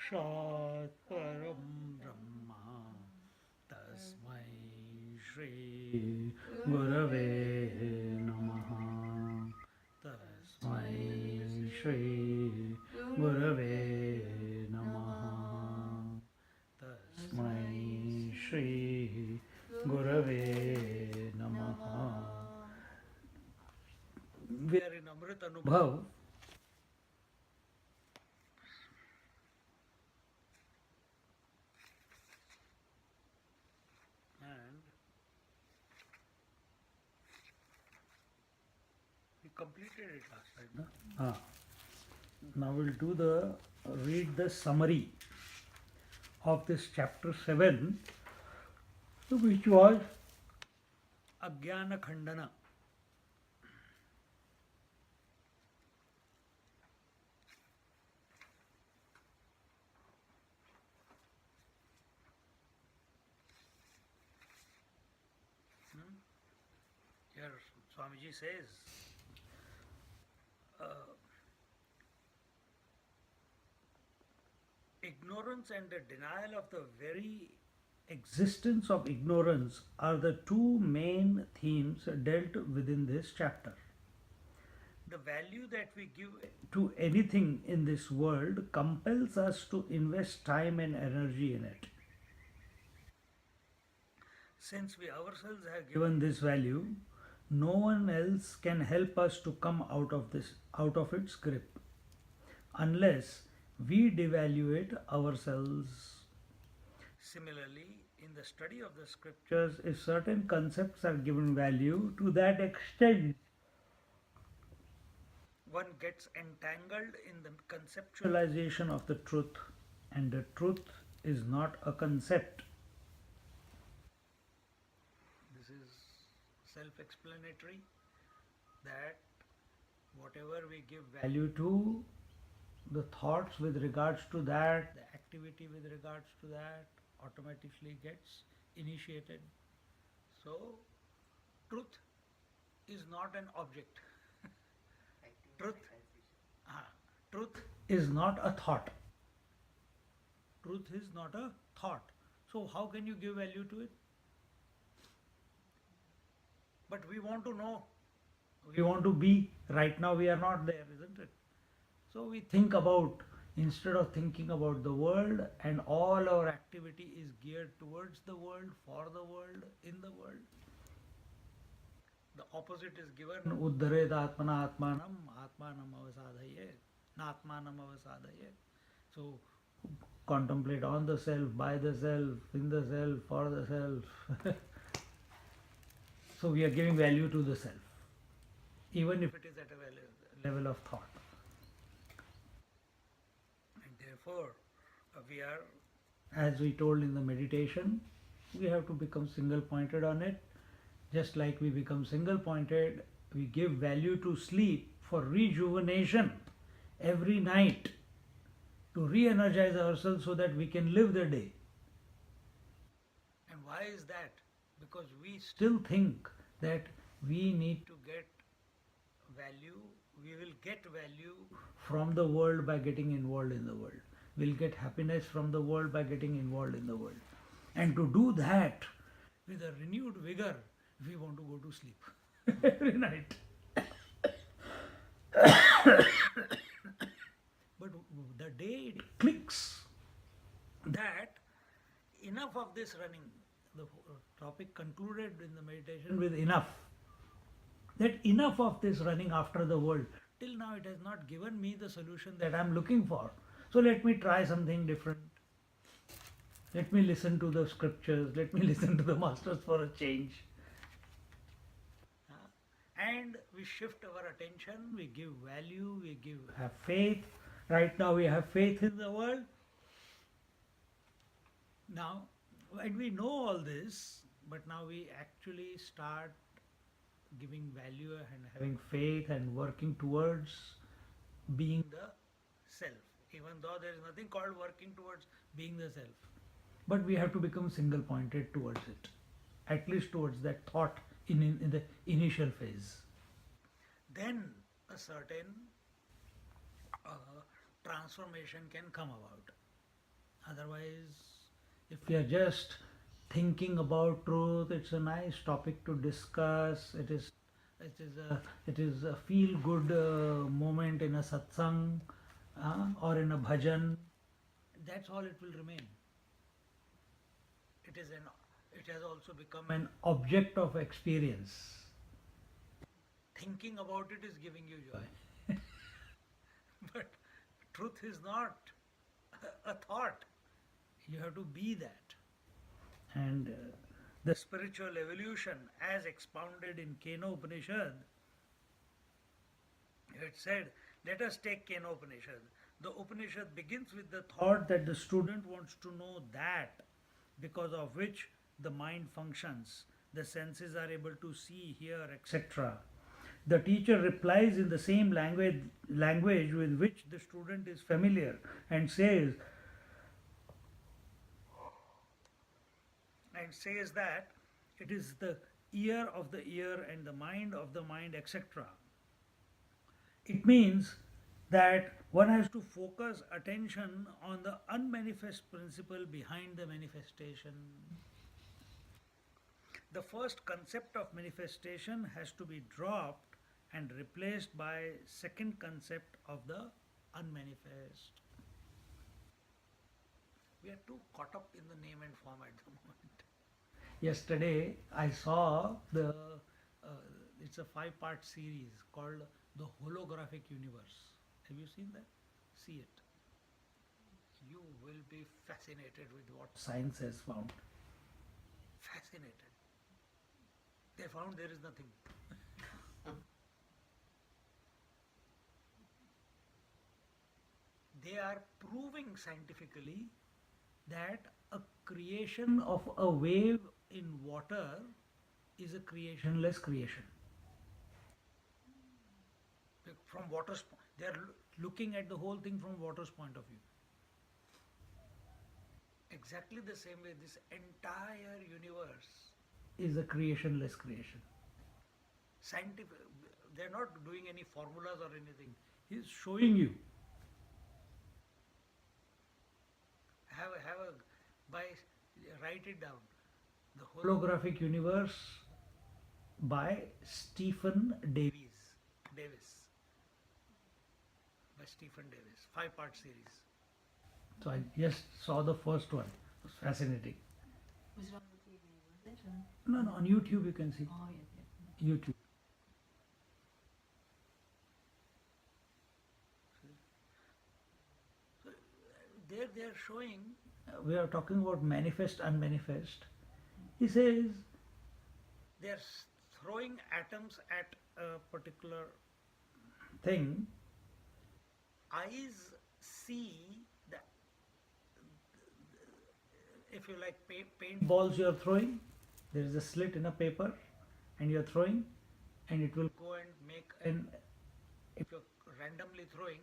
साक्षात् परं ब्रह्म तस्मै श्री गुरवे नमः तस्मै श्री गुरवे नमः तस्मै श्री गुरवे नमः. We are in Amrutanubhava. And we completed it last time. No? Now we'll read the summary of this chapter 7, which was Ajnana Khandana. Here Swamiji says, ignorance and the denial of the very existence of ignorance are the two main themes dealt within this chapter. The value that we give to anything in this world compels us to invest time and energy in it. Since we ourselves have given this value, no one else can help us to come out of its grip, unless we devalue it ourselves. Similarly, in the study of the scriptures, if certain concepts are given value, to that extent one gets entangled in the conceptualization of the truth, and the truth is not a concept. This is self-explanatory, that whatever we give value to, the thoughts with regards to that, the activity with regards to that, automatically gets initiated. So, truth is not an object. Truth is not a thought. Truth is not a thought. So how can you give value to it? But we want to know. We want to be. Right now we are not there, isn't it? So we think about, instead of thinking about the world, and all our activity is geared towards the world, for the world, in the world. The opposite is given, Uddaret Atmana Atmanam, Atmanam Avasadhaye, Natmanam Avasadhaye. So contemplate on the self, by the self, in the self, for the self. So we are giving value to the self, even if it is at a level of thought. And therefore, we are, as we told in the meditation, we have to become single-pointed on it. Just like we become single-pointed, we give value to sleep for rejuvenation every night, to re-energize ourselves so that we can live the day. And why is that? Because we still think that we need to get value, we will get value from the world by getting involved in the world. We'll get happiness from the world by getting involved in the world. And to do that with a renewed vigor, we want to go to sleep every night. But the day it clicks that enough of this running, the topic concluded in the meditation with enough, that enough of this running after the world, till now it has not given me the solution that I am looking for. So let me try something different. Let me listen to the scriptures, let me listen to the masters for a change. And we shift our attention, we give value, have faith. Right now we have faith in the world. Now, and we know all this, but now we actually start giving value and having faith and working towards being the self. Even though there is nothing called working towards being the self. But we have to become single-pointed towards it, at least towards that thought in the initial phase. Then a certain transformation can come about. Otherwise, if we are just thinking about truth, it's a nice topic to discuss. It is a feel good moment in a satsang or in a bhajan. That's all it will remain. It is an it has also become an object of experience. Thinking about it is giving you joy. But truth is not a thought. You have to be that. And the spiritual evolution, as expounded in Kena Upanishad, it said, let us take Kena Upanishad. The Upanishad begins with the thought that the student wants to know that because of which the mind functions, the senses are able to see, hear, etc. The teacher replies in the same language with which the student is familiar and says that it is the ear of the ear and the mind of the mind, etc. It means that one has to focus attention on the unmanifest principle behind the manifestation. The first concept of manifestation has to be dropped and replaced by second concept of the unmanifest. We are too caught up in the name and form at the moment. Yesterday I saw it's a 5-part series called The Holographic Universe. Have you seen that? See it. You will be fascinated with what science has found. Fascinated. They found there is nothing. They are proving scientifically that a creation of a wave in water is a creationless creation. From water's, they are looking at the whole thing from water's point of view. Exactly the same way this entire universe is a creationless creation. Scientific, they are not doing any formulas or anything. He is showing you. Write it down. The Holographic Universe by Stephen Davis. By Stephen Davis. 5-part series. So I just saw the first one. It was fascinating. Was it on the TV, was it? No, on YouTube you can see. Oh, yeah. YouTube. So there they are showing, we are talking about manifest, unmanifest. He says they are throwing atoms at a particular thing. Eyes see that, if you like paint balls you are throwing, there is a slit in a paper and you are throwing and it will go and make if you are randomly throwing,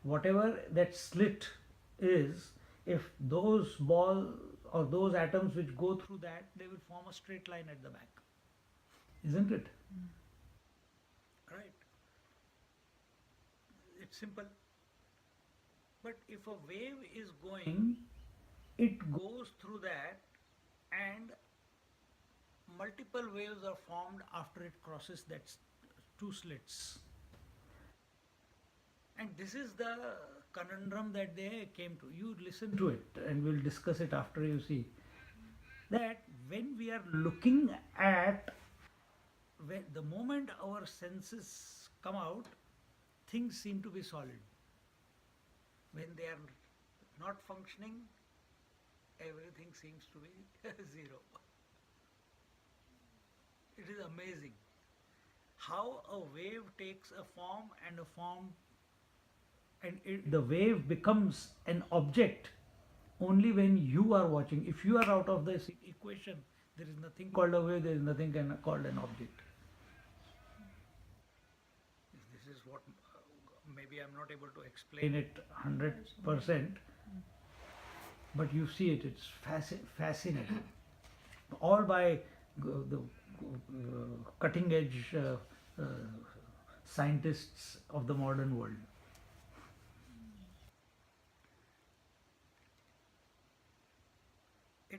whatever that slit is, if those balls or those atoms which go through that, they will form a straight line at the back. Isn't it? Right. It's simple. But if a wave is going, it goes through that and multiple waves are formed after it crosses that two slits. And this is the conundrum that they came to. You listen to it and we'll discuss it after you see. That when we are looking at, the moment our senses come out, things seem to be solid. When they are not functioning, everything seems to be zero. It is amazing how a wave takes a form and the wave becomes an object only when you are watching. If you are out of this equation, there is nothing called a wave, there is nothing called an object. This is what maybe I am not able to explain it 100%, but you see it, it's fascinating. All by the cutting edge scientists of the modern world.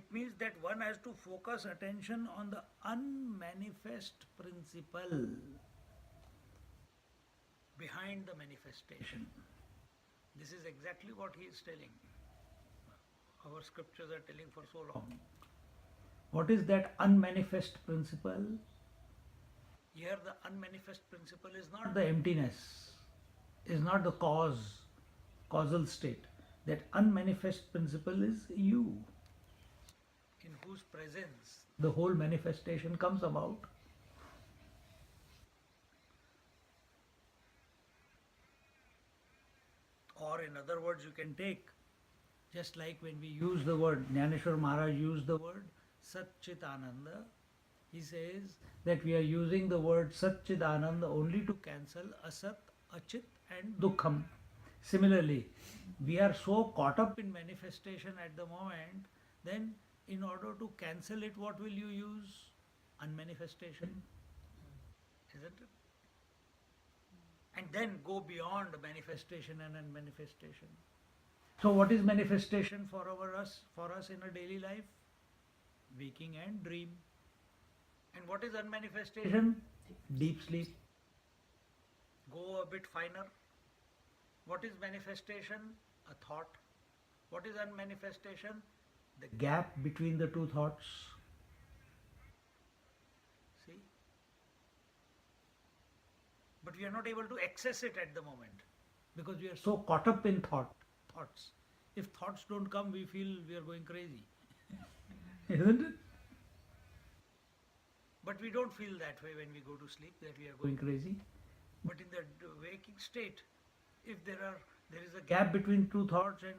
It means that one has to focus attention on the unmanifest principle behind the manifestation. This is exactly what he is telling. Our scriptures are telling for so long. What is that unmanifest principle? Here the unmanifest principle is not the emptiness, is not the causal state. That unmanifest principle is you, in whose presence the whole manifestation comes about. Or in other words, you can take, just like when we use the word, Jnaneshwar Maharaj used the word Satchitananda. He says that we are using the word Satchidananda only to cancel Asat, Achit and Dukkham. Similarly, we are so caught up in manifestation at the moment, then in order to cancel it, what will you use? Unmanifestation. Isn't it? And then go beyond manifestation and unmanifestation. So what is manifestation for us in a daily life? Waking and dream. And what is unmanifestation? Deep sleep. Go a bit finer. What is manifestation? A thought. What is unmanifestation? The gap between the two thoughts. See? But we are not able to access it at the moment because we are so caught up in thoughts. If thoughts don't come, we feel we are going crazy. Isn't it? But we don't feel that way when we go to sleep, that we are going crazy. But in the waking state, if there is a gap between two thoughts, and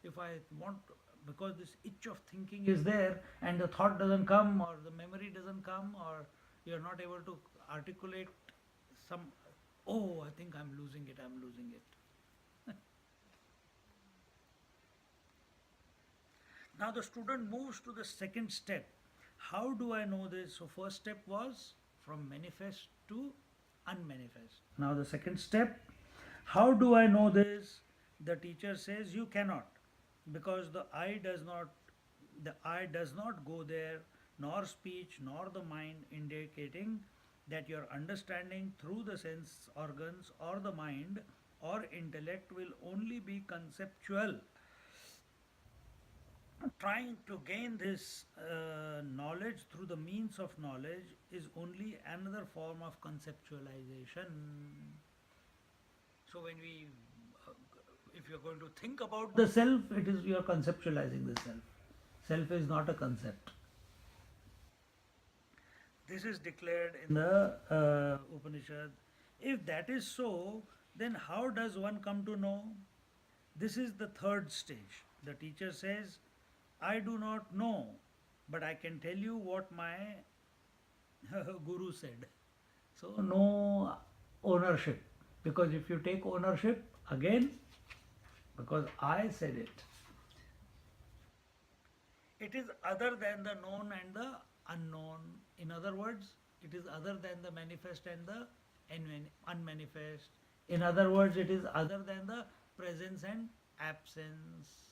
if I want, because this itch of thinking is there, and the thought doesn't come, or the memory doesn't come, or you are not able to articulate some, oh, I think I'm losing it. Now the student moves to the second step. How do I know this? So first step was from manifest to unmanifest. Now the second step, how do I know this? The teacher says you cannot, because the eye does not go there, nor speech, nor the mind, indicating that your understanding through the sense organs or the mind or intellect will only be conceptual. Trying to gain this knowledge through the means of knowledge is only another form of conceptualization. So when if you're going to think about the self, it is you are conceptualizing the self. Self is not a concept. This is declared in the Upanishad. If that is so, then how does one come to know? This is the third stage. The teacher says, I do not know, but I can tell you what my guru said. So no ownership, because if you take ownership, again, because I said it, it is other than the known and the unknown. In other words, it is other than the manifest and the unmanifest. In other words, it is other than the presence and absence.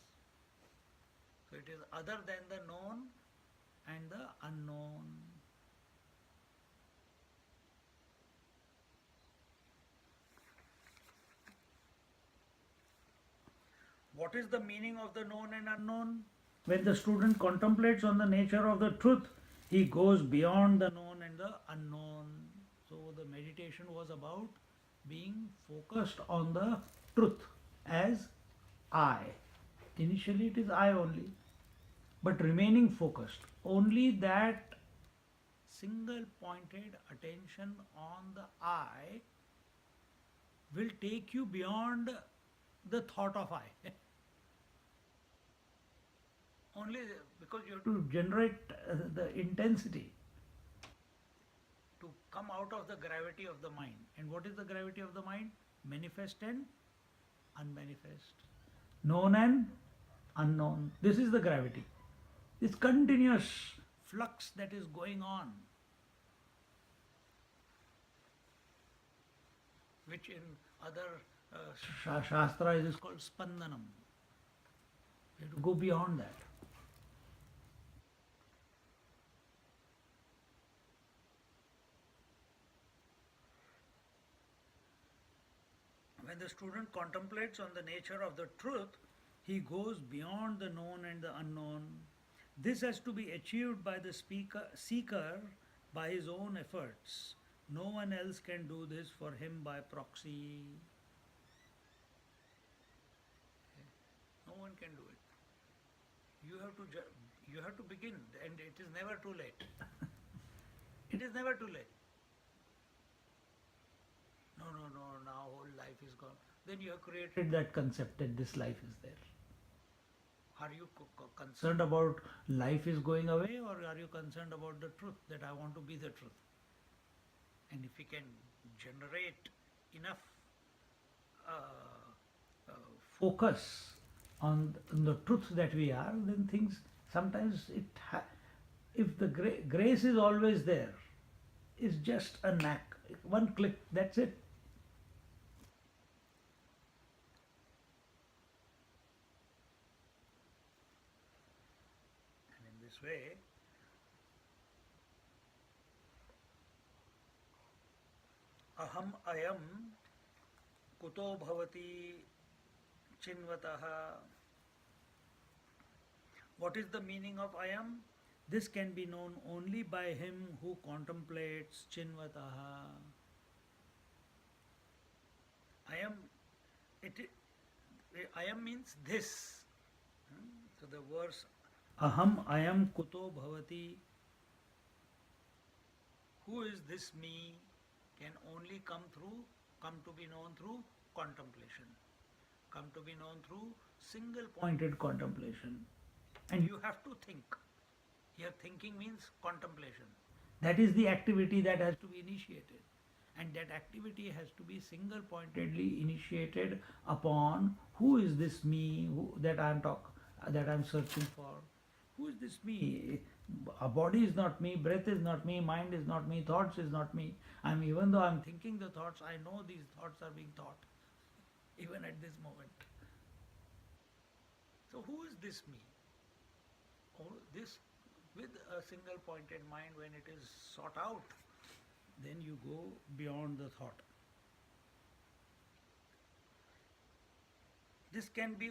So it is other than the known and the unknown. What is the meaning of the known and unknown? When the student contemplates on the nature of the truth, he goes beyond the known and the unknown. So the meditation was about being focused on the truth as I. Initially it is I only, but remaining focused. Only that single pointed attention on the I will take you beyond the thought of I. Only because you have to generate the intensity to come out of the gravity of the mind. And what is the gravity of the mind? Manifest and unmanifest. Known and unknown. This is the gravity. This continuous flux that is going on, which in other shastras is called spandanam. You have to go beyond that. the student contemplates on the nature of the truth, he goes beyond the known and the unknown. This has to be achieved by the seeker by his own efforts. No one else can do this for him by proxy. No one can do it. You have to begin, and it is never too late. It is never too late. No, now whole life is gone. Then you have created that concept that this life is there. Are you concerned about life is going away, or are you concerned about the truth, that I want to be the truth? And if we can generate enough focus on the truth that we are, then things, sometimes if the grace is always there, it's just a knack, one click, that's it. And in this way, aham ayam kuto bhavati chinvataha. What is the meaning of ayam? This can be known only by him who contemplates chinvataha. Ayam, ayam means this. So the verse aham ayam kuto bhavati, who is this me, can only come to be known through contemplation, come to be known through single pointed contemplation. And you have to think. Here thinking means contemplation. That is the activity that has to be initiated. And that activity has to be single pointedly initiated upon who is this me that I am searching for. Who is this me? A body is not me, breath is not me, mind is not me, thoughts is not me. Even though I'm thinking the thoughts, I know these thoughts are being thought, even at this moment. So who is this me? This, with a single pointed mind, when it is sought out, then you go beyond the thought. This can be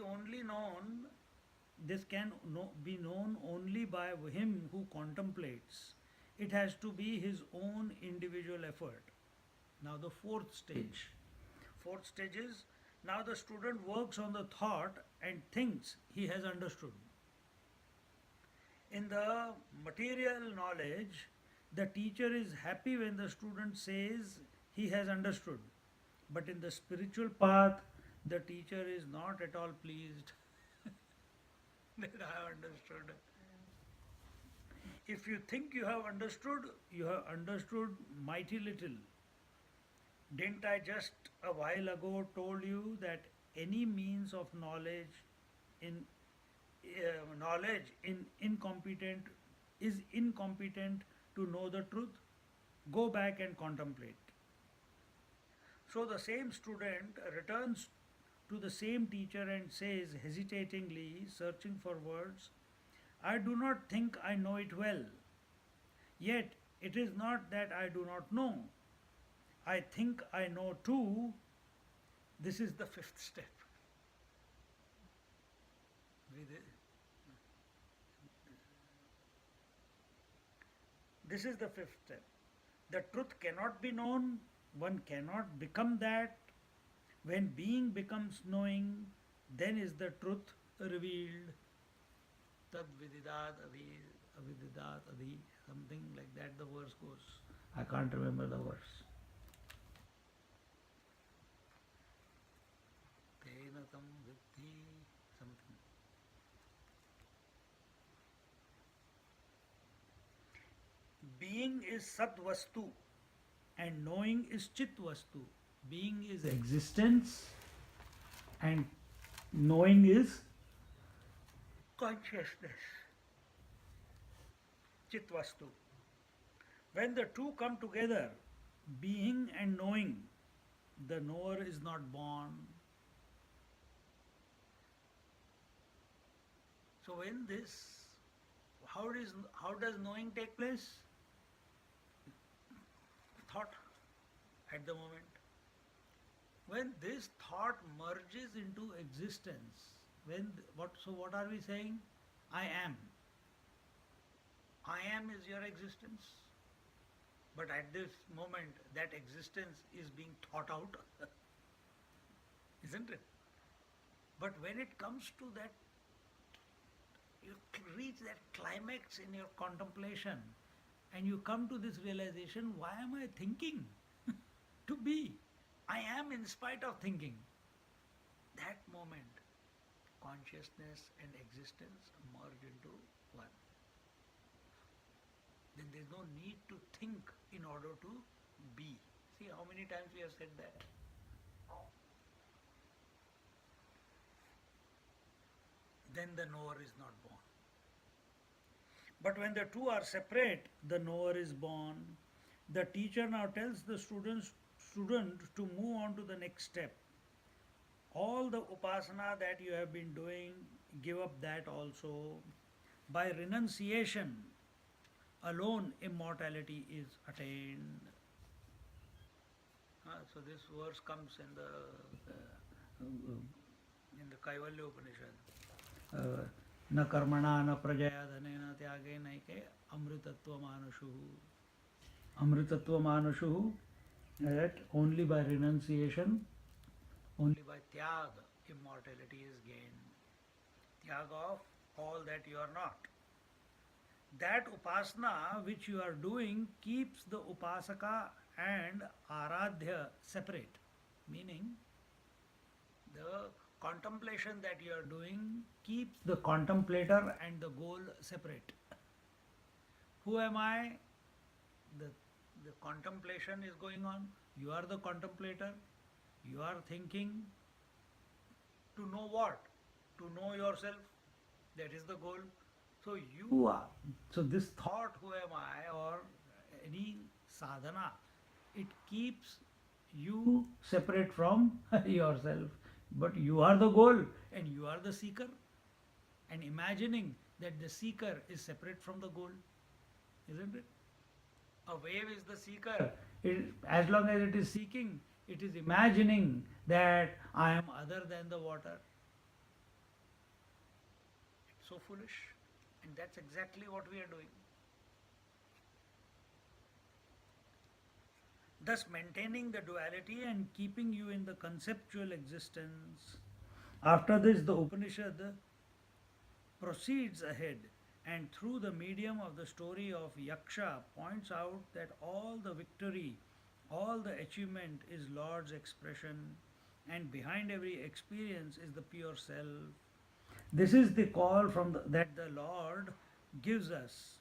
known only by him who contemplates. It has to be his own individual effort. Now the fourth stage. Fourth stage is, now the student works on the thought and thinks he has understood. In the material knowledge, the teacher is happy when the student says he has understood. But in the spiritual path, the teacher is not at all pleased that I have understood. If you think you have understood mighty little. Didn't I just a while ago told you that any means of knowledge is incompetent to know the truth? Go back and contemplate. So the same student returns to the same teacher and says hesitatingly, searching for words, I do not think I know it well. Yet it is not that I do not know. I think I know too. This is the fifth step. This is the fifth step. The truth cannot be known. One cannot become that. When being becomes knowing, then is the truth revealed. Tad vididat adi, avididat adi, something like that the verse goes. I can't remember the verse. Tena tam vidhi, something. Being is Sat Vastu and knowing is Chit Vastu. Being is existence and knowing is consciousness. Chit Vastu. When the two come together, being and knowing, the knower is not born. So when how does knowing take place? Thought at the moment. When this thought merges into existence, what are we saying? I am. I am is your existence. But at this moment, that existence is being thought out, isn't it? But when it comes to that, you reach that climax in your contemplation and you come to this realization, why am I thinking? To be. I am in spite of thinking. That moment, consciousness and existence merge into one. Then there's no need to think in order to be. See how many times we have said that? Then the knower is not born. But when the two are separate, the knower is born. The teacher now tells the student to move on to the next step. All the upasana that you have been doing, give up that also. By renunciation alone, immortality is attained. So this verse comes in the Kaivalya Upanishad. न कर्मणा न प्रजया धनेन त्यागे नैके अमृतत्वमानुषुः. Amrutatvamanuषुः, that only by renunciation, only by tyaga, immortality is gained. Tyaga of all that you are not. That upasana which you are doing keeps the upasaka and aradhya separate. Meaning, the contemplation that you are doing keeps the contemplator and the goal separate. Who am I? The contemplation is going on. You are the contemplator. You are thinking to know what? To know yourself. That is the goal. So you are. So this thought, who am I, or any sadhana, it keeps you separate from yourself. But you are the goal and you are the seeker. And imagining that the seeker is separate from the goal, isn't it? A wave is the seeker. As long as it is seeking, it is imagining that I am other than the water. It's so foolish. And that's exactly what we are doing. Thus maintaining the duality and keeping you in the conceptual existence. After this, the Upanishad proceeds ahead and through the medium of the story of Yaksha points out that all the victory, all the achievement is Lord's expression, and behind every experience is the pure self. This is the call that the Lord gives us,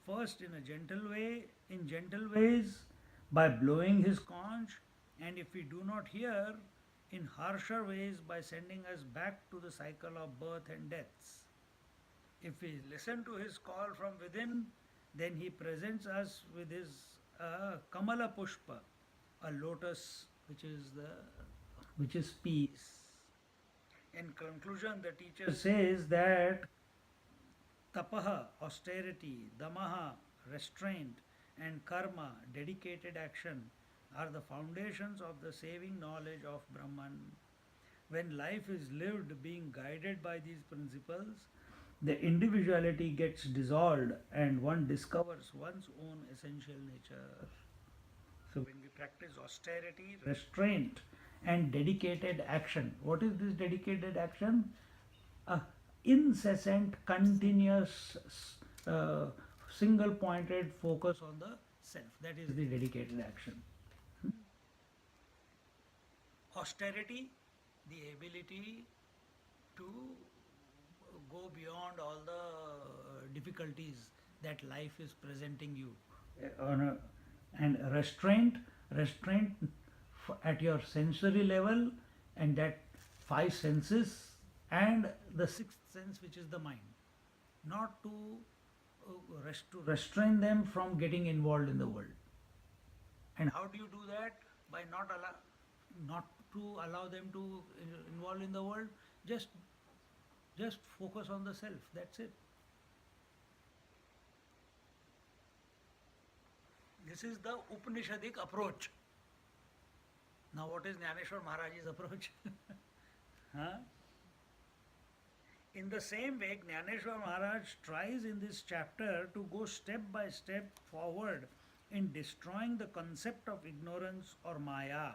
first in a gentle way, in gentle ways, by blowing his conch, and if we do not hear, in harsher ways by sending us back to the cycle of birth and deaths. If we listen to his call from within, then he presents us with his Kamala Pushpa, a lotus which is peace. In conclusion, the teacher says that tapaha, austerity, damaha, restraint, and karma, dedicated action, are the foundations of the saving knowledge of Brahman. When life is lived being guided by these principles, the individuality gets dissolved and one discovers one's own essential nature. So when we practice austerity, restraint, and dedicated action, what is this dedicated action? A incessant, continuous, single pointed focus on the self. That is the dedicated action. Austerity, the ability to go beyond all the difficulties that life is presenting you. And restraint at your sensory level, and that five senses and the sixth sense, which is the mind. Not to restrain them from getting involved in the world. And how do you do that? By not to allow them to involve in the world. Just focus on the self. That's it. This is the Upanishadic approach. Now, what is Jnaneshwar Maharaj's approach? Huh? In the same way, Jnaneshwar Maharaj tries in this chapter to go step by step forward in destroying the concept of ignorance or Maya.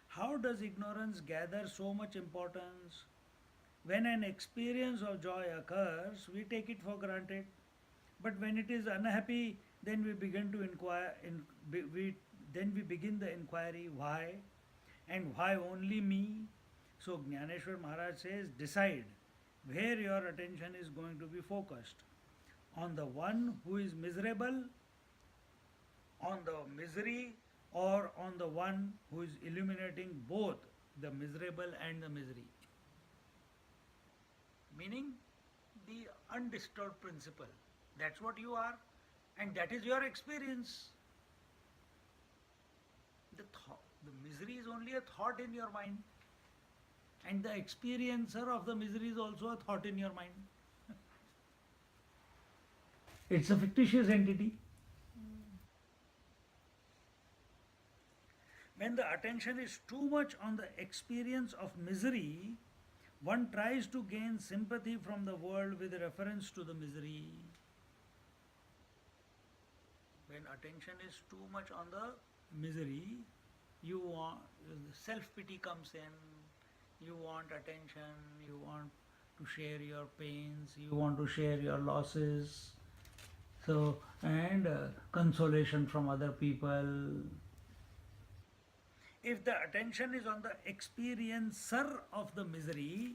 How does ignorance gather so much importance? When an experience of joy occurs, we take it for granted. But when it is unhappy, then we begin to inquire. Then we begin the inquiry: why, and why only me? So Jnaneshwar Maharaj says, decide where your attention is going to be focused: on the one who is miserable, on the misery, or on the one who is illuminating both the miserable and the misery. Meaning the undisturbed principle. That's what you are, and that is your experience. The misery is only a thought in your mind, and the experiencer of the misery is also a thought in your mind. It's a fictitious entity. When the attention is too much on the experience of misery, one tries to gain sympathy from the world with reference to the misery. When attention is too much on the misery, you want self-pity comes in, you want attention, you want to share your pains, you want to share your losses, so and consolation from other people. If the attention is on the experiencer of the misery,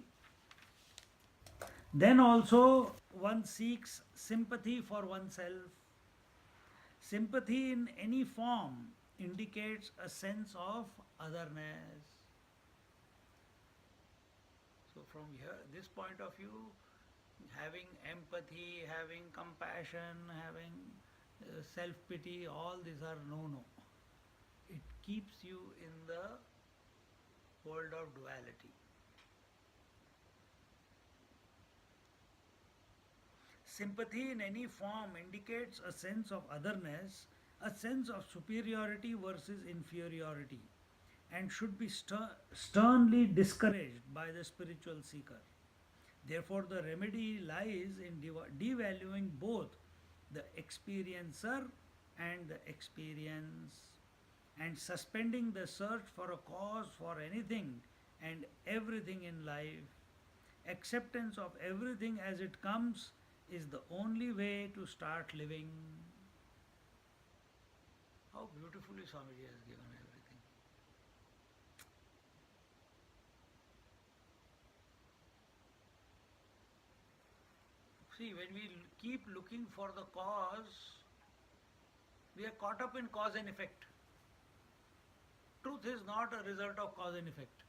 then also one seeks sympathy for oneself. Sympathy in any form indicates a sense of otherness. So, from here, this point of view, having empathy, having compassion, having self pity, all these are no. It keeps you in the world of duality. Sympathy in any form indicates a sense of otherness, a sense of superiority versus inferiority, and should be sternly discouraged by the spiritual seeker. Therefore, the remedy lies in devaluing both the experiencer and the experience, and suspending the search for a cause for anything and everything in life. Acceptance of everything as it comes is the only way to start living. How beautifully Swamiji has given everything. See, when we keep looking for the cause, we are caught up in cause and effect. Truth is not a result of cause and effect.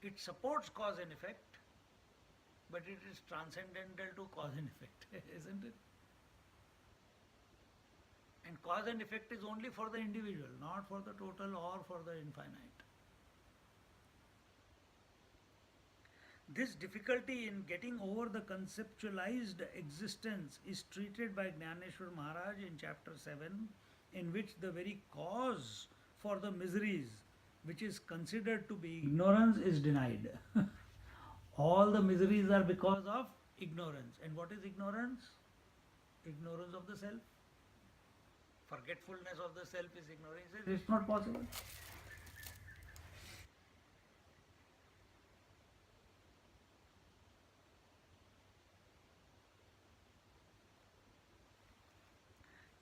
It supports cause and effect, but it is transcendental to cause and effect, isn't it? And cause and effect is only for the individual, not for the total or for the infinite. This difficulty in getting over the conceptualized existence is treated by Jnaneshwar Maharaj in chapter 7, in which the very cause for the miseries, which is considered to be ignorance, is denied. All the miseries are because of ignorance. And what is ignorance? Ignorance of the self. Forgetfulness of the self is ignorance. It's not possible.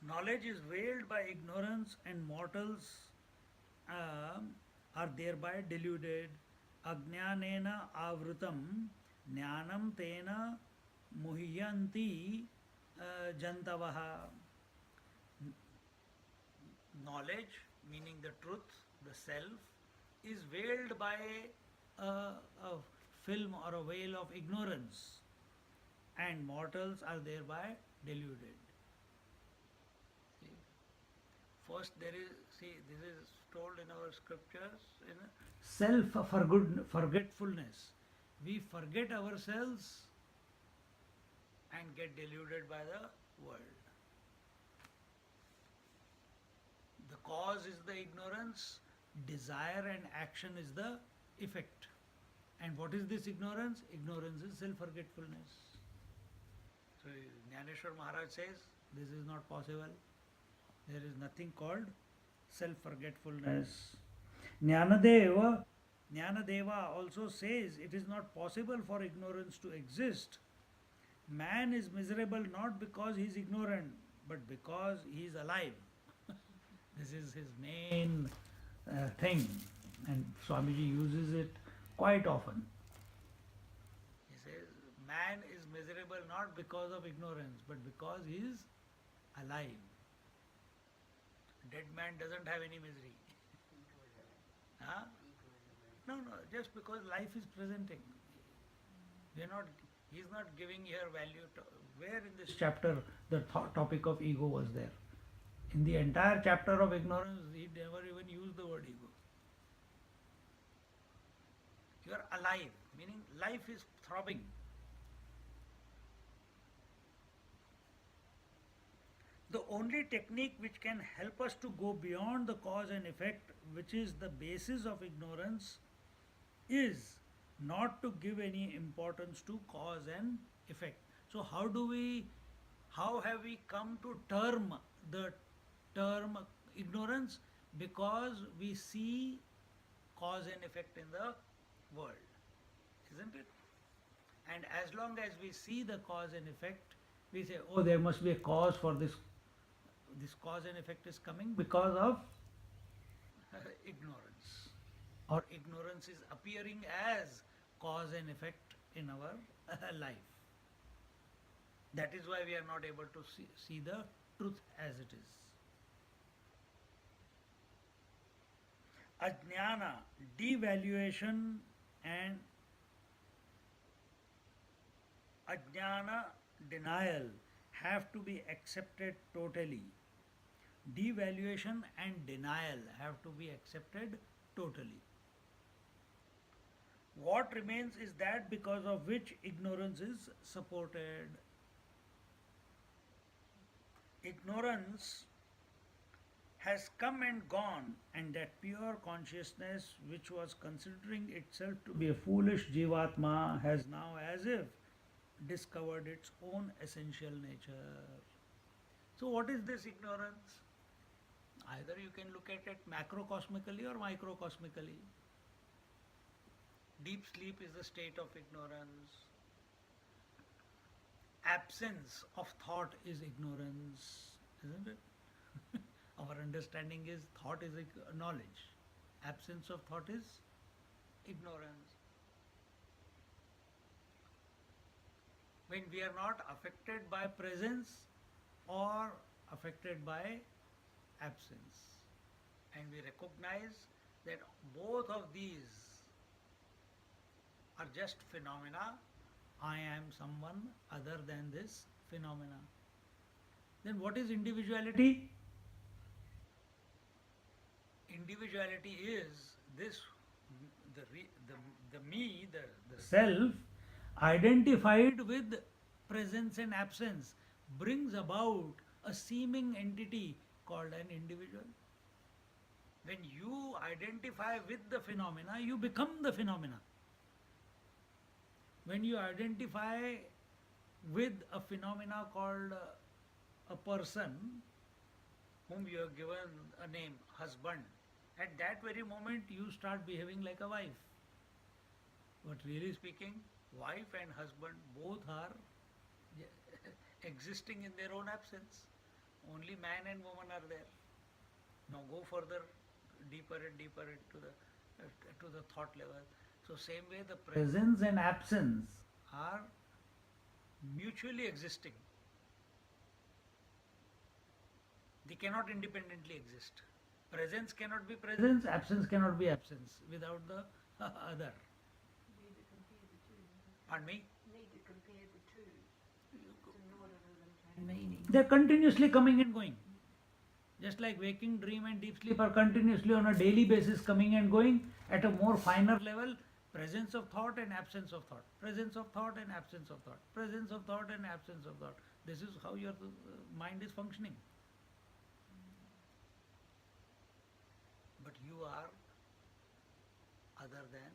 Knowledge is veiled by ignorance, and mortals are thereby deluded. Ajnanena avrutam jnanam tena muhyanti jantavaha. Knowledge, meaning the truth, the self, is veiled by a film or a veil of ignorance, and mortals are thereby deluded. First, there is, this is told in our scriptures, in forgetfulness. We forget ourselves and get deluded by the world. The cause is the ignorance, desire and action is the effect. And what is this ignorance? Ignorance is self-forgetfulness. So Jnaneshwar Maharaj says, this is not possible. There is nothing called self-forgetfulness. Jnanadeva also says it is not possible for ignorance to exist. Man is miserable not because he is ignorant, but because he is alive. This is his main thing, and Swamiji uses it quite often. He says, man is miserable not because of ignorance, but because he is alive. Dead man doesn't have any misery. Huh? No, just because life is presenting. He is not giving here value to, where in this chapter the topic of ego was there. In the entire chapter of ignorance, he never even used the word ego. You are alive, meaning life is throbbing. The only technique which can help us to go beyond the cause and effect, which is the basis of ignorance, is not to give any importance to cause and effect. So how have we come to term the term ignorance? Because we see cause and effect in the world, isn't it? And as long as we see the cause and effect, we say, oh, there must be a cause for this. This cause and effect is coming because of ignorance. Or ignorance is appearing as cause and effect in our life. That is why we are not able to see the truth as it is. Ajnana, devaluation and ajnana, denial, have to be accepted totally. Devaluation and denial have to be accepted totally. What remains is that because of which ignorance is supported. Ignorance has come and gone, and that pure consciousness which was considering itself to be a foolish Jivatma has now as if discovered its own essential nature. So what is this ignorance? Either you can look at it macrocosmically or microcosmically. Deep sleep is the state of ignorance. Absence of thought is ignorance, isn't it? Our understanding is thought is knowledge. Absence of thought is ignorance. When we are not affected by presence or affected by absence, and we recognize that both of these are just phenomena, I am someone other than this phenomena. Then what is individuality? Individuality is this, the me, the self, identified with presence and absence, brings about a seeming entity called an individual. When you identify with the phenomena, you become the phenomena. When you identify with a phenomena called a person, whom you have given a name, husband, at that very moment you start behaving like a wife. But really speaking, wife and husband both are existing in their own absence. Only man and woman are there. Now go further, deeper and deeper into the thought level. So same way the presence and absence are mutually existing. They cannot independently exist. Presence cannot be presence, absence cannot be absence without the other. Need to compare the two. Pardon me? Need to compare the two in order for them to have meaning. They are continuously coming and going. Just like waking, dream and deep sleep are continuously on a daily basis coming and going, at a more finer level, presence of thought and absence of thought. Presence of thought and absence of thought. Presence of thought and absence of thought. This is how your mind is functioning. but you are other than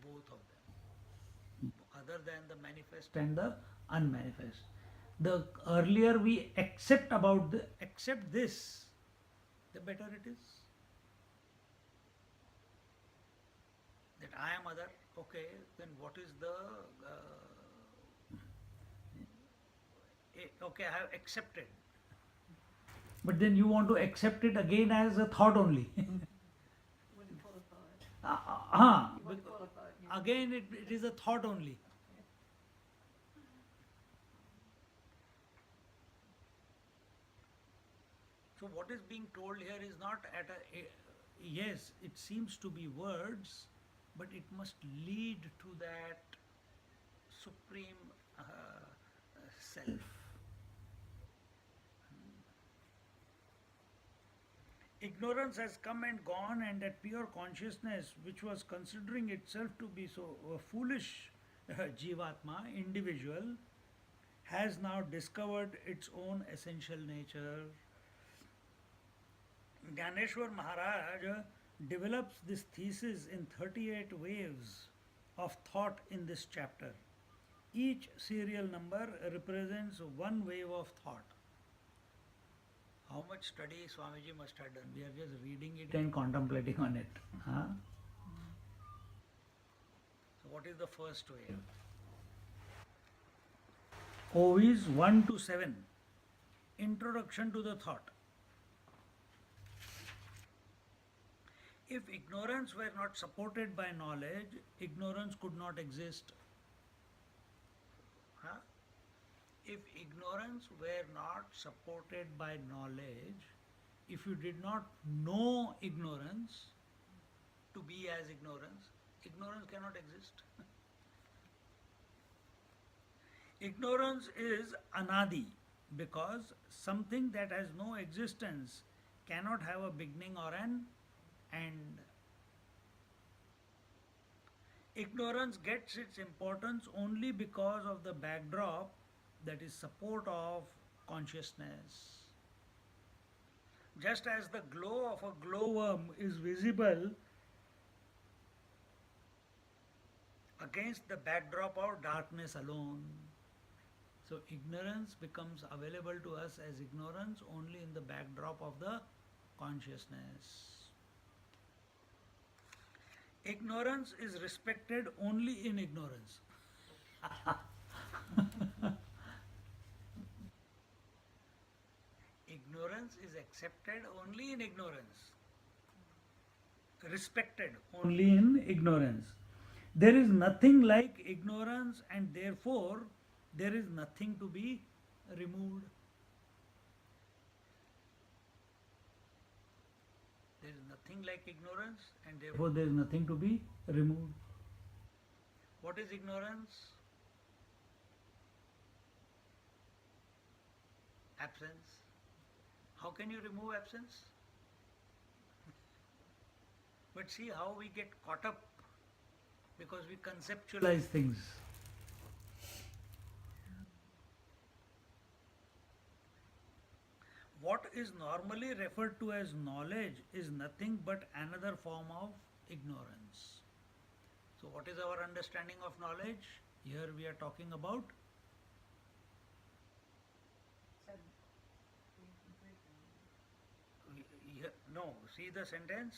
both of them, other than the manifest and the unmanifest. The earlier we accept this, the better it is. That I am other, okay, then what is the okay, I have accepted. But then you want to accept it again as a thought only. Want to qualify it. You want to qualify it. Yeah. Again, it is a thought only. So what is being told here is not at yes, it seems to be words, but it must lead to that supreme self. Ignorance has come and gone, and that pure consciousness, which was considering itself to be so foolish, Jivatma, individual, has now discovered its own essential nature. Gyaneshwar Maharaj develops this thesis in 38 waves of thought in this chapter. Each serial number represents one wave of thought. How much study Swamiji must have done? We are just reading it and contemplating on it. Huh? So what is the first wave? OVs 1 to 7. Introduction to the thought. If ignorance were not supported by knowledge, ignorance could not exist. Huh? If ignorance were not supported by knowledge, if you did not know ignorance to be as ignorance, ignorance cannot exist. Ignorance is anadi, because something that has no existence cannot have a beginning or an end. Ignorance gets its importance only because of the backdrop, that is support of consciousness. Just as the glow of a glowworm is visible against the backdrop of darkness alone, so ignorance becomes available to us as ignorance only in the backdrop of the consciousness. Ignorance is respected only in ignorance. Ignorance is accepted only in ignorance, respected only in ignorance. There is nothing like ignorance, and therefore there is nothing to be removed. There is nothing like ignorance, and therefore there is nothing to be removed. What is ignorance? Absence. How can you remove absence? But see how we get caught up, because we conceptualize things. What is normally referred to as knowledge is nothing but another form of ignorance. So what is our understanding of knowledge? Here we are talking about no, see the sentence.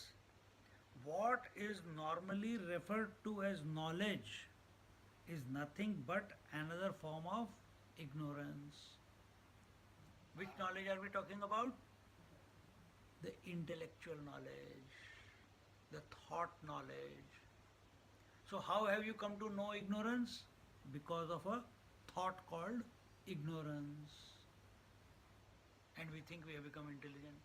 What is normally referred to as knowledge is nothing but another form of ignorance. Which knowledge are we talking about? The intellectual knowledge, the thought knowledge. So how have you come to know ignorance? Because of a thought called ignorance. And we think we have become intelligent.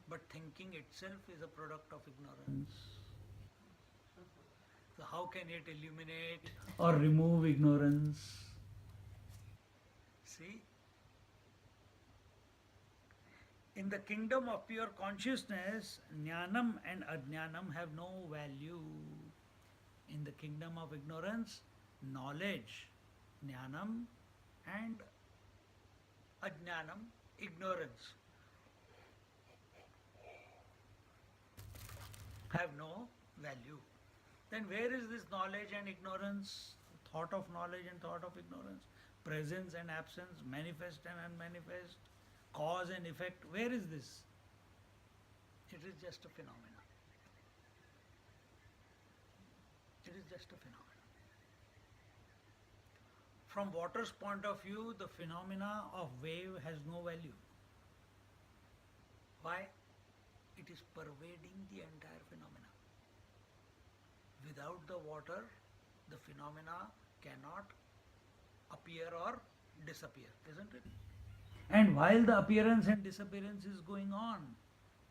But thinking itself is a product of ignorance. So how can it eliminate or remove ignorance? See? In the kingdom of pure consciousness, jnanam and ajnanam have no value. In the kingdom of ignorance, knowledge, jnanam, and ajnanam, ignorance, have no value. Then where is this knowledge and ignorance, thought of knowledge and thought of ignorance, presence and absence, manifest and unmanifest, cause and effect? Where is this? It is just a phenomenon. It is just a phenomenon. From water's point of view, the phenomena of wave has no value. Why? It is pervading the entire phenomena. Without the water, the phenomena cannot appear or disappear, isn't it? And while the appearance and disappearance is going on,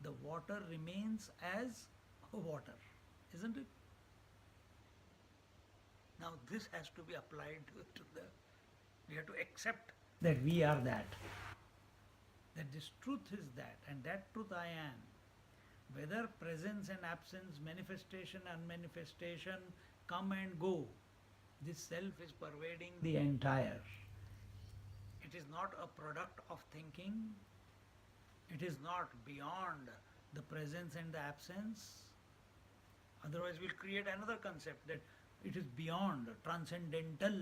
the water remains as water, isn't it? Now this has to be applied to the, we have to accept that we are that this truth is that, and that truth I am. Whether presence and absence, manifestation and unmanifestation come and go, this self is pervading the entire. It is not a product of thinking. It is not beyond the presence and the absence. Otherwise we'll create another concept that it is beyond, transcendental.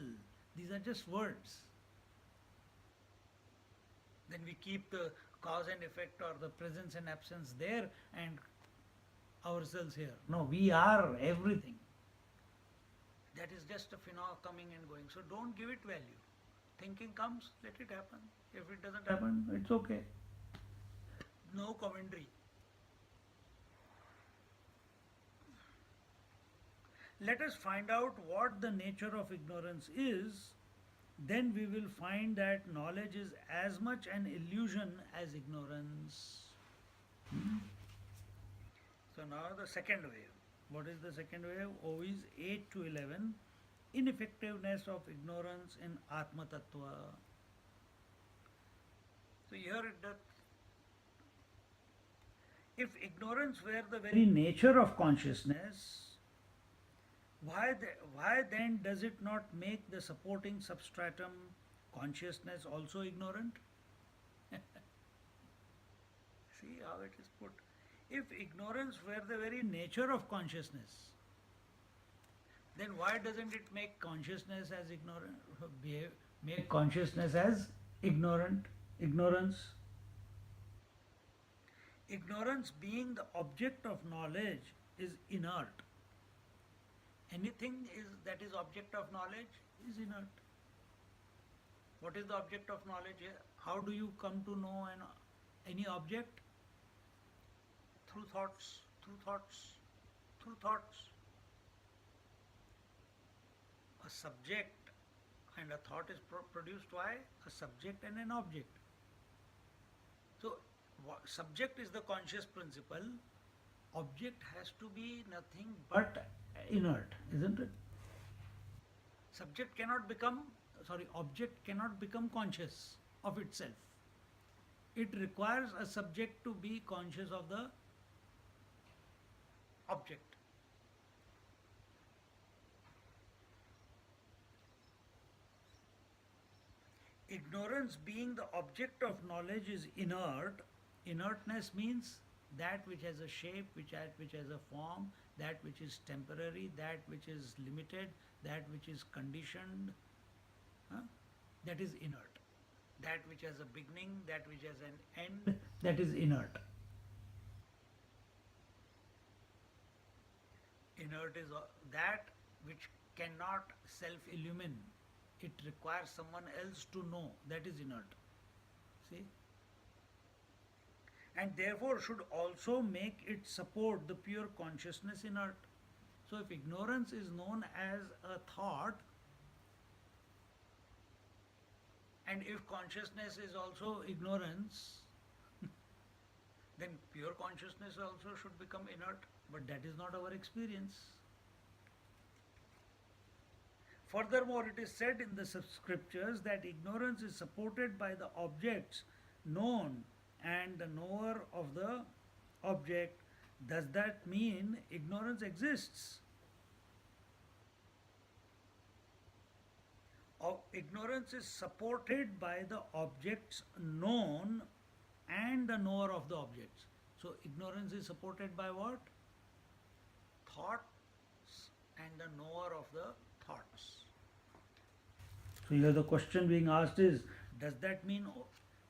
These are just words. Then we keep the cause and effect or the presence and absence there and ourselves here. No, we are everything. That is just a phenomena coming and going. So don't give it value. Thinking comes, let it happen. If it doesn't happen, it's okay. No commentary. Let us find out what the nature of ignorance is. Then we will find that knowledge is as much an illusion as ignorance. So now the second wave. What is the second wave? O is 8 to 11. Ineffectiveness of ignorance in Atma Tattva. So here it does. If ignorance were the very nature of consciousness, why then does it not make the supporting substratum consciousness also ignorant? See how it is put. If ignorance were the very nature of consciousness, then why doesn't it make consciousness as ignorant, make consciousness as ignorant, ignorance? Ignorance being the object of knowledge is inert. Anything that is object of knowledge is inert. What is the object of knowledge here? How do you come to know any object? Through thoughts, through thoughts, through thoughts. A subject and a thought is produced by a subject and an object. So, subject is the conscious principle. Object has to be nothing but inert, isn't it? Object cannot become conscious of itself. It requires a subject to be conscious of the object. Ignorance being the object of knowledge is inert. Inertness means that which has a shape, which has a form, that which is temporary, that which is limited, that which is conditioned, that is inert. That which has a beginning, that which has an end, that is inert. Inert is that which cannot self-illumine. It requires someone else to know. That is inert. See? And therefore should also make it support the pure consciousness inert. So if ignorance is known as a thought, and if consciousness is also ignorance, then pure consciousness also should become inert, but that is not our experience. Furthermore, it is said in the scriptures that ignorance is supported by the objects known and the knower of the object. Does that mean ignorance exists? Ignorance is supported by the objects known and the knower of the objects. So ignorance is supported by what? thoughts and the knower of the thoughts. So here the question being asked is, does that mean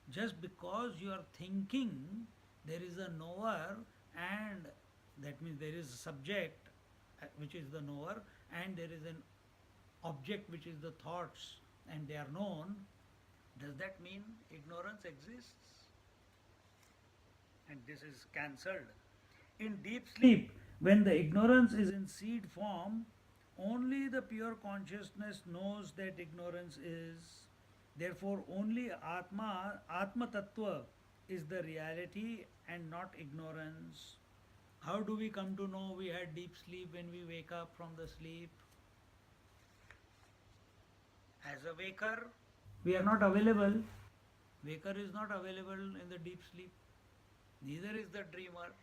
just because you are thinking there is a knower, and that means there is a subject which is the knower, and there is an object which is the thoughts and they are known, does that mean ignorance exists? And this is cancelled. In deep sleep, when the ignorance is in seed form, only the pure consciousness knows that ignorance is. Therefore, only Atma Tattva is the reality and not ignorance. How do we come to know we had deep sleep when we wake up from the sleep? As a waker, we are not available. Waker is not available in the deep sleep. Neither is the dreamer.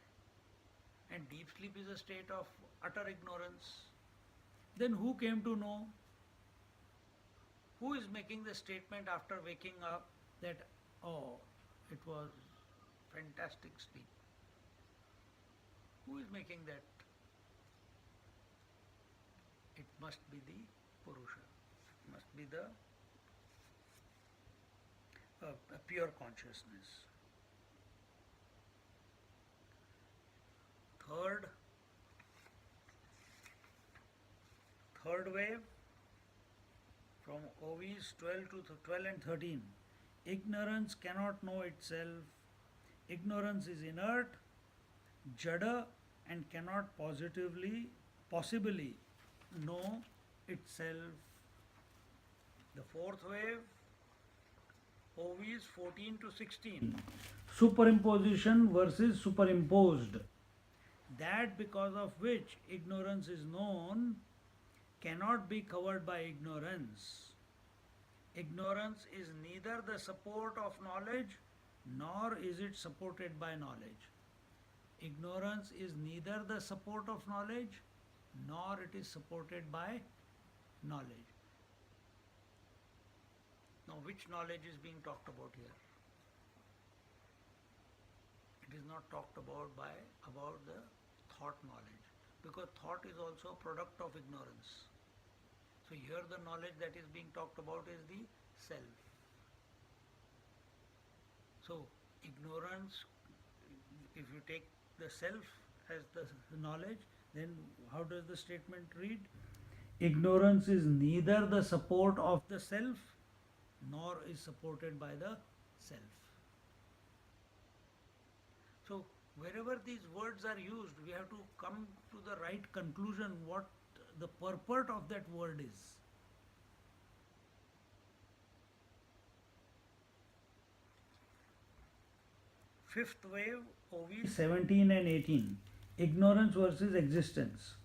And deep sleep is a state of utter ignorance. Then who came to know? Who is making the statement after waking up that, oh, it was fantastic sleep? Who is making that? It must be the Purusha. It must be the pure consciousness. Third wave from OVs 12 and 13. Ignorance cannot know itself. Ignorance is inert, jada, and cannot possibly know itself. The fourth wave, OVs 14 to 16. Superimposition versus superimposed. That because of which ignorance is known cannot be covered by ignorance. Ignorance is neither the support of knowledge nor is it supported by knowledge. Ignorance is neither the support of knowledge nor it is supported by knowledge. Now, which knowledge is being talked about here? It is not talked about the thought knowledge, because thought is also a product of ignorance. So here the knowledge that is being talked about is the self. So ignorance, if you take the self as the knowledge, then how does the statement read? Ignorance is neither the support of the self nor is supported by the self. So wherever these words are used, we have to come to the right conclusion what the purport of that word is. Fifth wave, OV 17 and 18. Ignorance versus existence.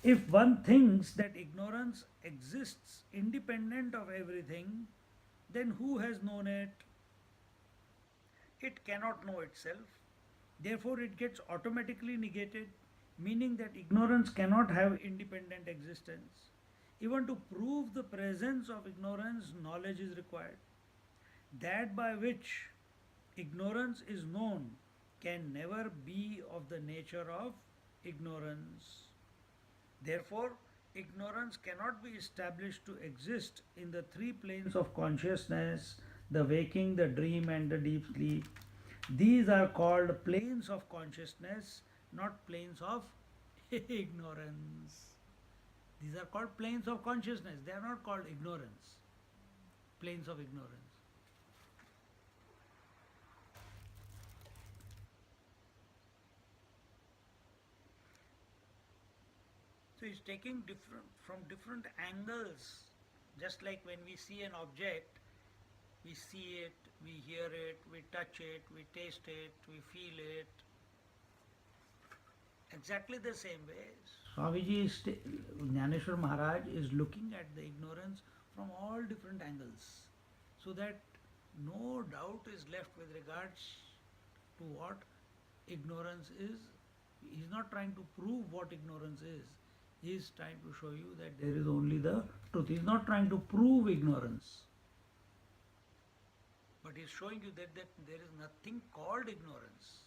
If one thinks that ignorance exists independent of everything, then who has known it? It cannot know itself. Therefore, it gets automatically negated, meaning that ignorance cannot have independent existence. Even to prove the presence of ignorance, knowledge is required. That by which ignorance is known can never be of the nature of ignorance. Therefore, ignorance cannot be established to exist in the three planes of consciousness, the waking, the dream, and the deep sleep. These are called planes of consciousness, not planes of ignorance. These are called planes of consciousness. They are not called ignorance. Planes of ignorance. So it's taking from different angles. Just like when we see an object, we see it, we hear it, we touch it, we taste it, we feel it. Exactly the same way. Swamiji, Jnaneshwar Maharaj is looking at the ignorance from all different angles, so that no doubt is left with regards to what ignorance is. He is not trying to prove what ignorance is. He is trying to show you that there is only the truth. He is not trying to prove ignorance. But he is showing you that there is nothing called ignorance.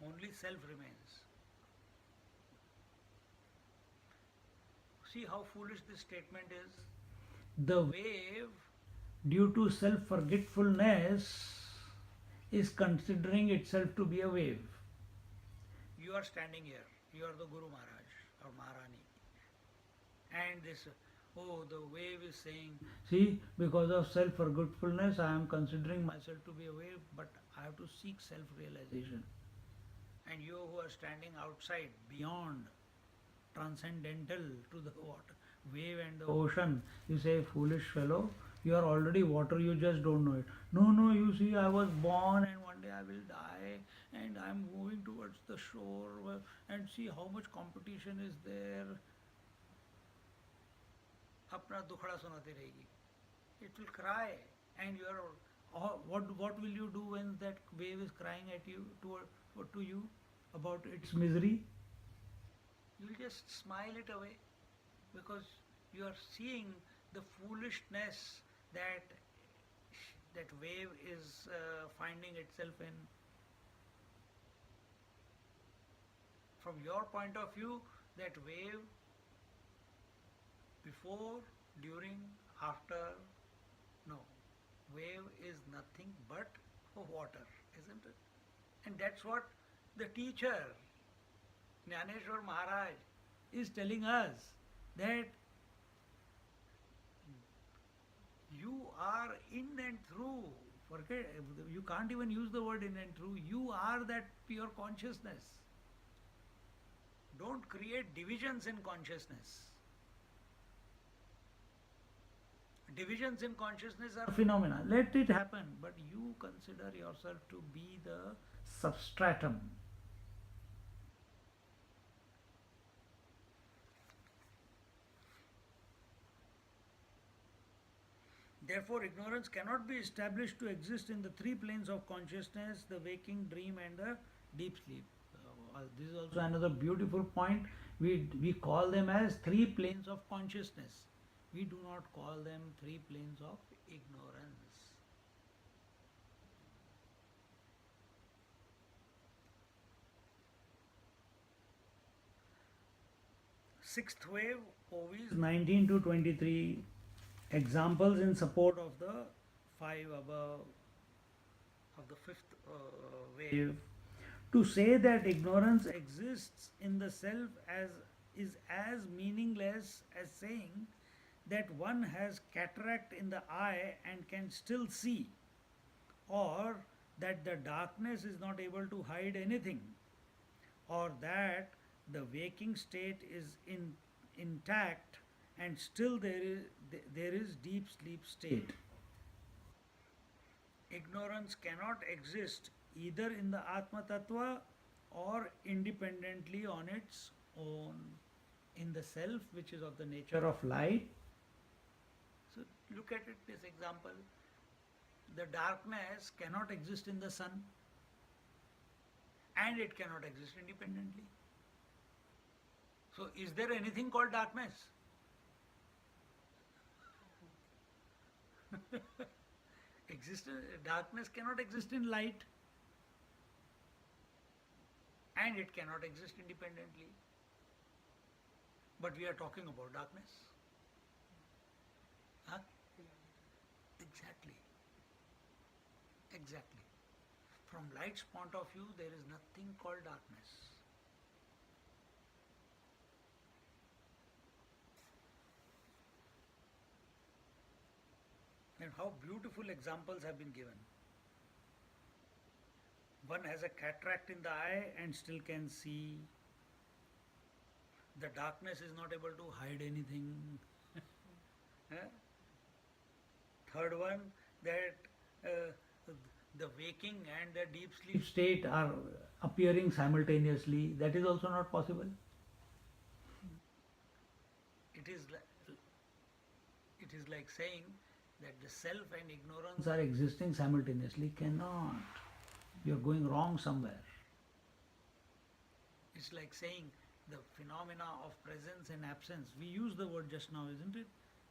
Only self remains. see how foolish this statement is. The wave, due to self forgetfulness, is considering itself to be a wave. You are standing here, you are the Guru Maharaj or Maharani, and this, oh, the wave is saying, see, because of self forgetfulness, I am considering myself to be a wave, but I have to seek self realization. And you who are standing outside, beyond, transcendental to the water, wave and the ocean, you say, foolish fellow, you are already water, you just don't know it. No, no, you see, I was born and one day I will die and I am moving towards the shore, and see how much competition is there. अपना दुखड़ा सुनाती रहेगी. It will cry, and you are, what will you do when that wave is crying at you, to you about its misery? You will just smile it away, because you are seeing the foolishness that wave is finding itself in. From your point of view, that wave, before, during, after, no. Wave is nothing but water, isn't it? And that's what the teacher, Jnaneshwar Maharaj, is telling us, that you are in and through. Forget, you can't even use the word in and through. You are that pure consciousness. Don't create divisions in consciousness. Divisions in consciousness are phenomena. Let it happen, but you consider yourself to be the substratum. Therefore, ignorance cannot be established to exist in the three planes of consciousness, the waking, dream, and the deep sleep. This is also another beautiful point. We call them as three planes of consciousness. We do not call them three planes of ignorance. Sixth wave, OVs 19 to 23. Examples in support of the five above, of the fifth wave. To say that ignorance exists in the self is as meaningless as saying that one has cataract in the eye and can still see, or that the darkness is not able to hide anything, or that the waking state is intact and still there is deep sleep state. Ignorance cannot exist either in the Atma Tattva or independently on its own. In the self, which is of the nature of light. So look at it, this example. The darkness cannot exist in the sun, and it cannot exist independently. So is there anything called darkness? Darkness cannot exist in light, and it cannot exist independently. But we are talking about darkness. Huh? Exactly. Exactly. From light's point of view, there is nothing called darkness. And how beautiful examples have been given. One has a cataract in the eye and still can see. The darkness is not able to hide anything. Third one, that the waking and the deep sleep state are appearing simultaneously. That is also not possible. It is like saying that the self and ignorance are existing simultaneously. Cannot. You are going wrong somewhere. It's like saying the phenomena of presence and absence. We used the word just now, isn't it?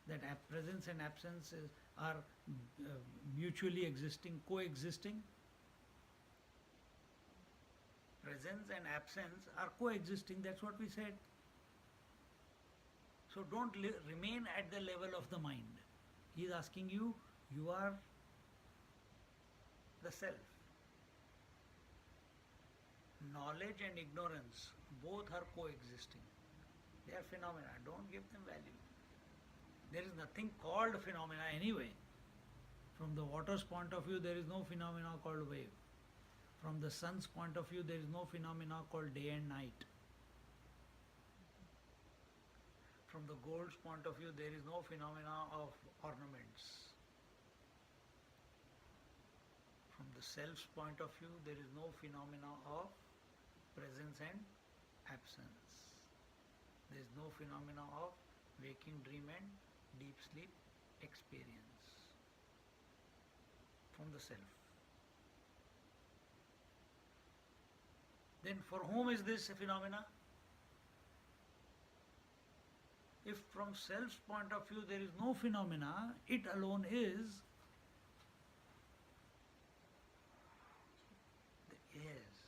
That presence and absence are mutually existing, coexisting. Presence and absence are coexisting, that's what we said. So don't remain at the level of the mind. He is asking you, you are the self. Knowledge and ignorance both are coexisting. They are phenomena. Don't give them value. There is nothing called phenomena anyway. From the water's point of view, there is no phenomena called wave. From the sun's point of view, there is no phenomena called day and night. From the gold's point of view, there is no phenomena of ornaments. From the self's point of view, there is no phenomena of presence and absence. There is no phenomena of waking, dream and deep sleep experience. From the self. Then for whom is this a phenomena? If from self's point of view there is no phenomena, it alone is. Yes.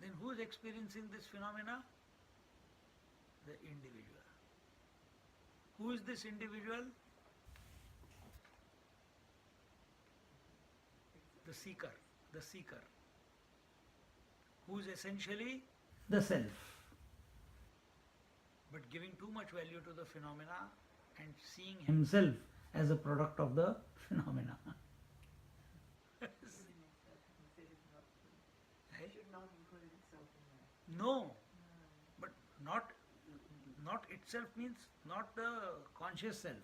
Then who is experiencing this phenomena? The individual. Who is this individual? The seeker. The seeker. Who is essentially the self. But giving too much value to the phenomena and seeing himself as a product of the phenomena. Should not include itself in that. No, but not itself means not the conscious self,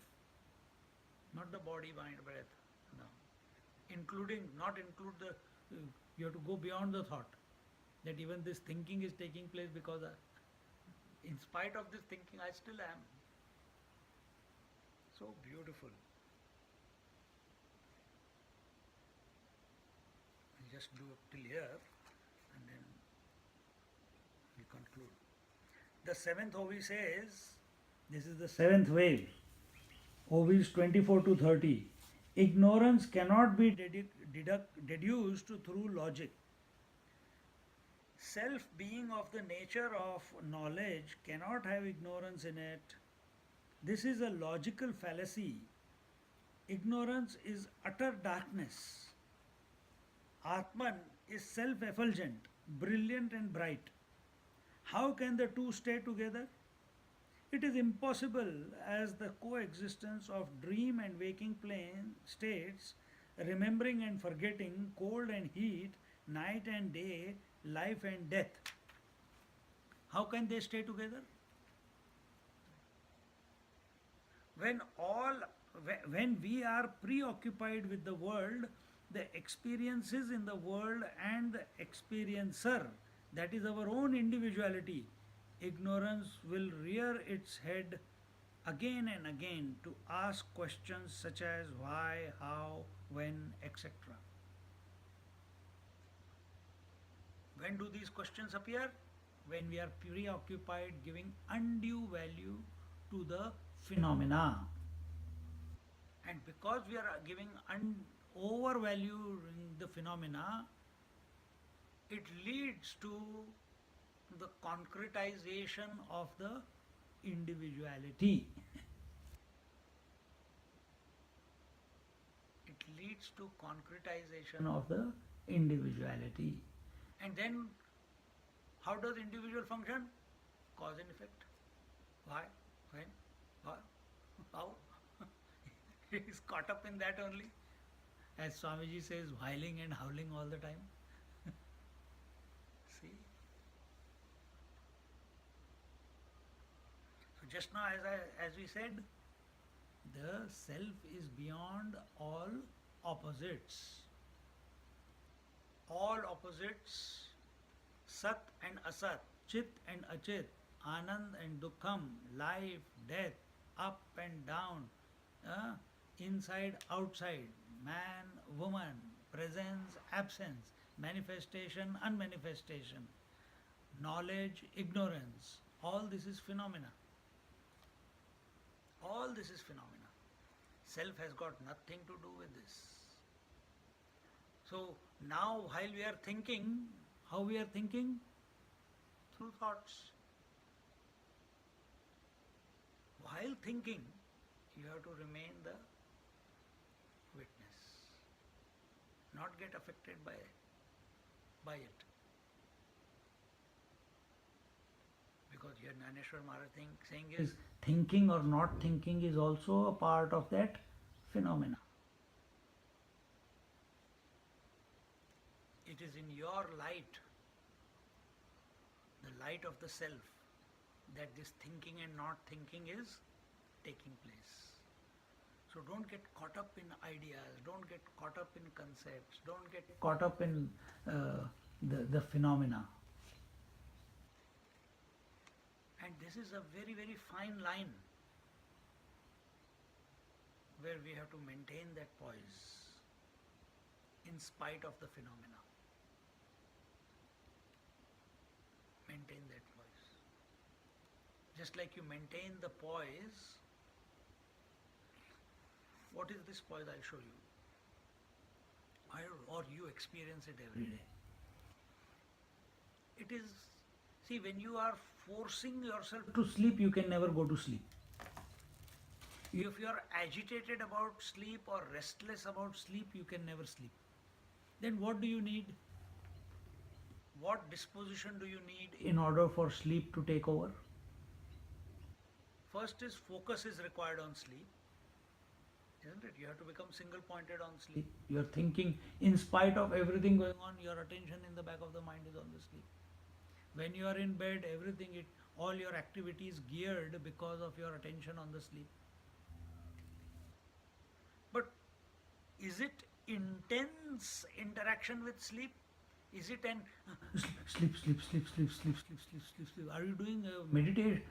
not the body, mind, breath. No, not include the. You have to go beyond the thought. That even this thinking is taking place because in spite of this thinking, I still am. So beautiful. I'll just do it till here and then we conclude. The seventh OV says, this is the seventh wave, OVs 24 to 30. Ignorance cannot be deduced through logic. Self being of the nature of knowledge cannot have ignorance in it. This is a logical fallacy. Ignorance is utter darkness. Atman is self-effulgent, brilliant and bright. How can the two stay together? It is impossible, as the coexistence of dream and waking plane states, remembering and forgetting, cold and heat, night and day, life and death. How can they stay together? When we are preoccupied with the world, the experiences in the world and the experiencer, that is our own individuality, ignorance will rear its head again and again to ask questions such as why, how, when, etc. When do these questions appear? When we are preoccupied giving undue value to the phenomena. And because we are giving overvaluing the phenomena, it leads to the concretization of the individuality. It leads to concretization of the individuality. And then, how does individual function? Cause and effect. Why? When? What? How? He is caught up in that only. As Swamiji says, whiling and howling all the time. See? So just now, as we said, the self is beyond all opposites. All opposites, Sat and Asat, Chit and Achit, Anand and Dukkham, life, death, up and down, inside, outside, man, woman, presence, absence, manifestation, unmanifestation, knowledge, ignorance, all this is phenomena. All this is phenomena. Self has got nothing to do with this. So now while we are thinking, how we are thinking? Through thoughts. while thinking, you have to remain the witness, not get affected by it. Because here Naneshwar Maharaj saying is thinking or not thinking is also a part of that phenomena. It is in your light, the light of the self, that this thinking and not thinking is taking place. So don't get caught up in ideas, don't get caught up in concepts, don't get caught up in the phenomena. And this is a very, very fine line where we have to maintain that poise in spite of the phenomena. Maintain that poise. Just like you maintain the poise. What is this poise? I'll show you. Or you experience it every day. It is, see, when you are forcing yourself to sleep, you can never go to sleep. If you are agitated about sleep or restless about sleep, you can never sleep. Then what do you need? What disposition do you need in order for sleep to take over? First is focus is required on sleep. Isn't it? You have to become single pointed on sleep. You are thinking, in spite of everything going on, your attention in the back of the mind is on the sleep. When you are in bed, all your activity is geared because of your attention on the sleep. But is it intense interaction with sleep? Is it an sleep? Are you doing meditation,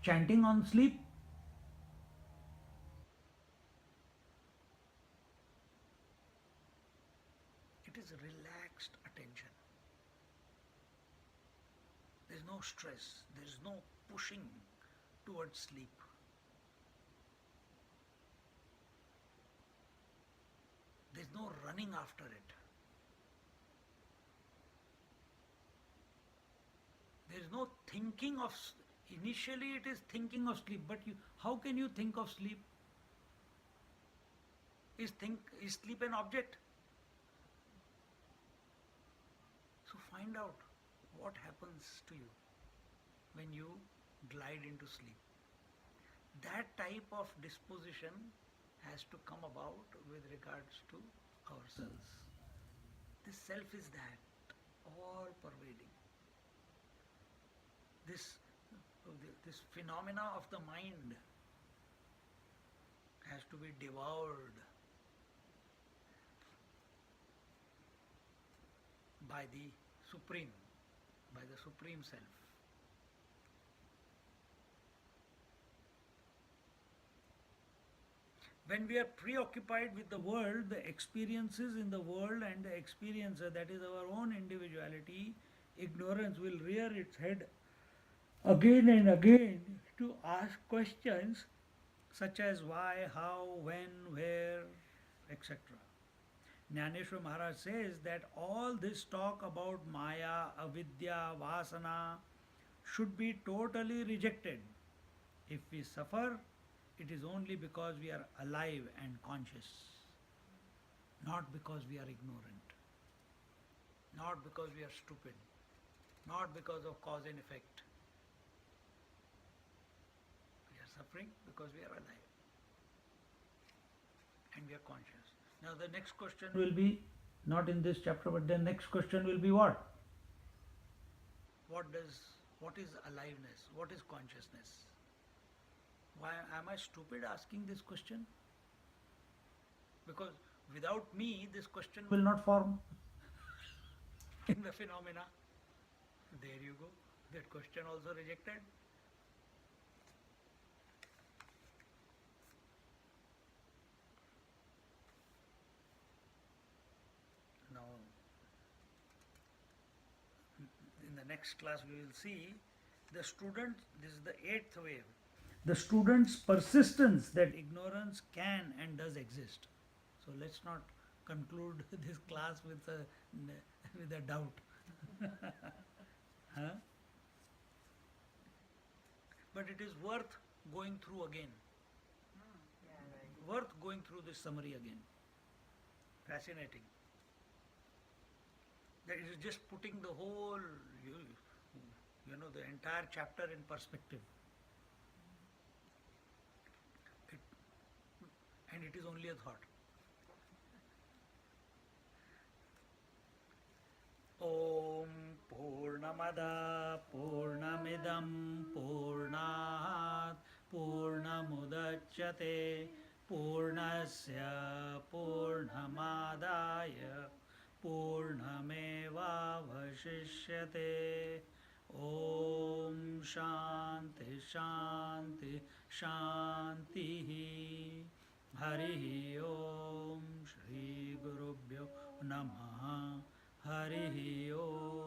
chanting on sleep? It is relaxed attention. There is no stress. There is no pushing towards sleep. There is no running after it. There is no thinking of. Initially, it is thinking of sleep. But how can you think of sleep? Is sleep an object? So find out what happens to you when you glide into sleep. That type of disposition has to come about with regards to ourselves. This self is that, all pervading. This phenomena of the mind has to be devoured by the Supreme Self. When we are preoccupied with the world, the experiences in the world and the experiencer, that is our own individuality, ignorance will rear its head again and again to ask questions such as why, how, when, where, etc. Jnaneshwar Maharaj says that all this talk about Maya, Avidya, Vasana should be totally rejected. If we suffer, it is only because we are alive and conscious, not because we are ignorant, not because we are stupid, not because of cause and effect. We are suffering because we are alive and we are conscious. Now the next question will be, not in this chapter, but the next question will be what? What is aliveness? What is consciousness? Why am I stupid asking this question? Because without me, this question will not form in the phenomena. There you go. That question also rejected. Now, in the next class we will see the student, this is the 8th wave, the student's persistence that ignorance can and does exist. So let's not conclude this class with a doubt. Huh? But it is worth going through again. Yeah, right. Worth going through this summary again. Fascinating. That it is just putting the whole, you, the entire chapter in perspective. It, and it is only a thought. ॐ पूर्णमदा पूर्णमिदं पूर्णात् पूर्णमुदच्यते पूर्णस्य पूर्णमादाय पूर्णमेवावशिष्यते ॐ शान्ति शान्ति शान्तिः हरिः ॐ श्रीगुरुभ्यो नमः हरिः ॐ